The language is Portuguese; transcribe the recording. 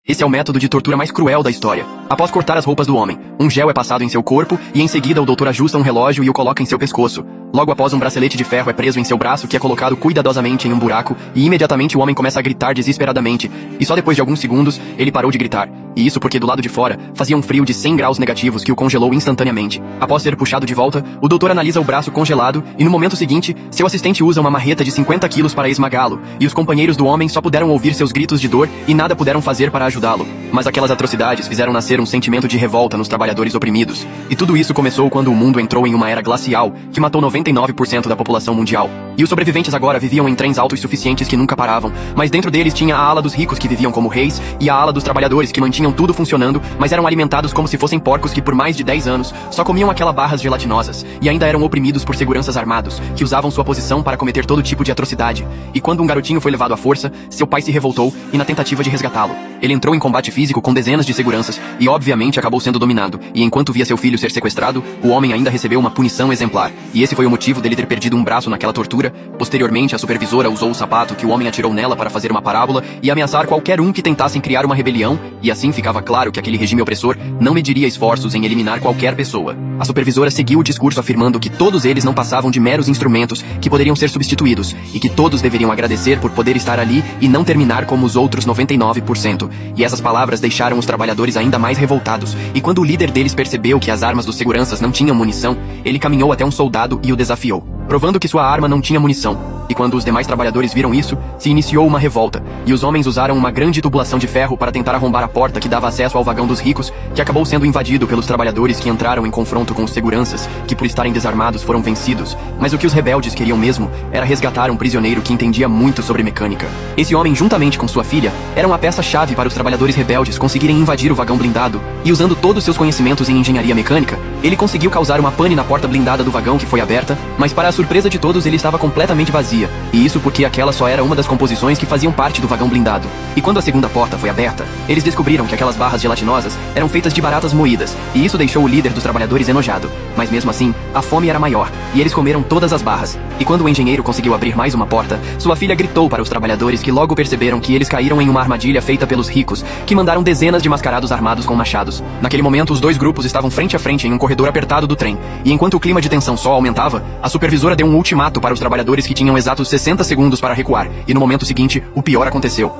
Esse é o método de tortura mais cruel da história. Após cortar as roupas do homem, um gel é passado em seu corpo e em seguida o doutor ajusta um relógio e o coloca em seu pescoço. Logo após, um bracelete de ferro é preso em seu braço, que é colocado cuidadosamente em um buraco, e imediatamente o homem começa a gritar desesperadamente. E só depois de alguns segundos, ele parou de gritar. E isso porque do lado de fora, fazia um frio de 100 graus negativos que o congelou instantaneamente. Após ser puxado de volta, o doutor analisa o braço congelado e no momento seguinte, seu assistente usa uma marreta de 50 quilos para esmagá-lo. E os companheiros do homem só puderam ouvir seus gritos de dor e nada puderam fazer para ajudá-lo. Mas aquelas atrocidades fizeram nascer um sentimento de revolta nos trabalhadores oprimidos. E tudo isso começou quando o mundo entrou em uma era glacial, que matou 99% da população mundial. E os sobreviventes agora viviam em trens altos suficientes que nunca paravam, mas dentro deles tinha a ala dos ricos que viviam como reis, e a ala dos trabalhadores que mantinham tudo funcionando, mas eram alimentados como se fossem porcos que por mais de 10 anos só comiam aquelas barras gelatinosas, e ainda eram oprimidos por seguranças armados, que usavam sua posição para cometer todo tipo de atrocidade. E quando um garotinho foi levado à força, seu pai se revoltou e na tentativa de resgatá-lo, ele entrou em combate físico com dezenas de seguranças e obviamente acabou sendo dominado, e enquanto via seu filho ser sequestrado, o homem ainda recebeu uma punição exemplar, e esse foi o motivo dele ter perdido um braço naquela tortura. Posteriormente, a supervisora usou o sapato que o homem atirou nela para fazer uma parábola e ameaçar qualquer um que tentassem criar uma rebelião, e assim ficava claro que aquele regime opressor não mediria esforços em eliminar qualquer pessoa. A supervisora seguiu o discurso afirmando que todos eles não passavam de meros instrumentos que poderiam ser substituídos, e que todos deveriam agradecer por poder estar ali e não terminar como os outros 99%. E essas palavras deixaram os trabalhadores ainda mais revoltados, e quando o líder deles percebeu que as armas dos seguranças não tinham munição, ele caminhou até um soldado e o desafiou, provando que sua arma não tinha munição. E quando os demais trabalhadores viram isso, se iniciou uma revolta, e os homens usaram uma grande tubulação de ferro para tentar arrombar a porta que dava acesso ao vagão dos ricos, que acabou sendo invadido pelos trabalhadores que entraram em confronto com os seguranças, que por estarem desarmados foram vencidos. Mas o que os rebeldes queriam mesmo era resgatar um prisioneiro que entendia muito sobre mecânica. Esse homem, juntamente com sua filha, era uma peça-chave para os trabalhadores rebeldes conseguirem invadir o vagão blindado, e usando todos seus conhecimentos em engenharia mecânica, ele conseguiu causar uma pane na porta blindada do vagão que foi aberta, mas para a surpresa de todos ele estava completamente vazia. E isso porque aquela só era uma das composições que faziam parte do vagão blindado. E quando a segunda porta foi aberta, eles descobriram que aquelas barras gelatinosas eram feitas de baratas moídas, e isso deixou o líder dos trabalhadores enojado. Mas mesmo assim, a fome era maior, e eles comeram todas as barras. E quando o engenheiro conseguiu abrir mais uma porta, sua filha gritou para os trabalhadores, que logo perceberam que eles caíram em uma armadilha feita pelos ricos, que mandaram dezenas de mascarados armados com machados. Naquele momento, os dois grupos estavam frente a frente em um corredor apertado do trem, e enquanto o clima de tensão só aumentava, a supervisora deu um ultimato para os trabalhadores que tinham exatos 60 segundos para recuar, e no momento seguinte, o pior aconteceu.